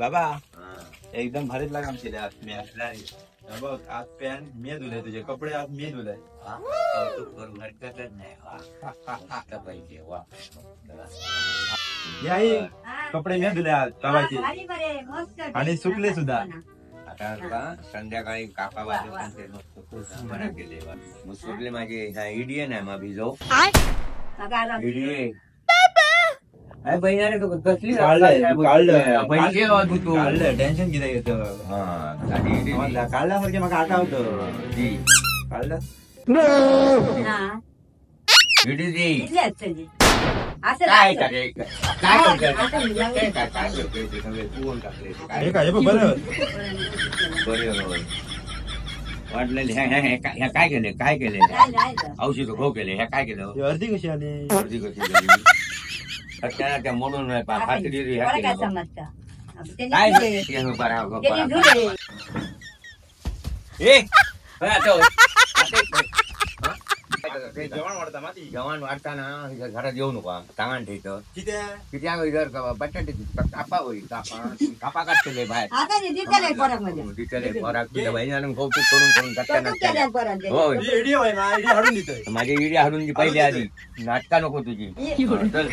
बाबा एकदम भारीत लाग आमचे आज मी बघ आज पॅन्ट मी धुले तुझे कपडे आज मी धुले कौतुक करून हरकतच नाही पाहिजे वा याही कपडे मी धुले आज बाबाचे आणि सुकले सुद्धा आता संध्याकाळी काका वाजले बरा केले मग सुटले माझे इडियन आहे मा भिजो इडिये बहिणारे तो कसली टेन्शन किती येत काढल्यासारखे मग आठवतं काढलं काय वाटलेले ह्या काय केले औषध खो केले ह्या काय केलं अर्धी कशी आली अर्धी कशी झाली त्या म्हणून जेवण वाढता माती जेवण वाढताना घरात येऊ नका तांगण ठेवतं किती बटाटे कापा होईल कापा काढले बाहेर बहिणी कौतुक करून माझी इडी हाडून पहिली आधी नाटका नको तुझी चल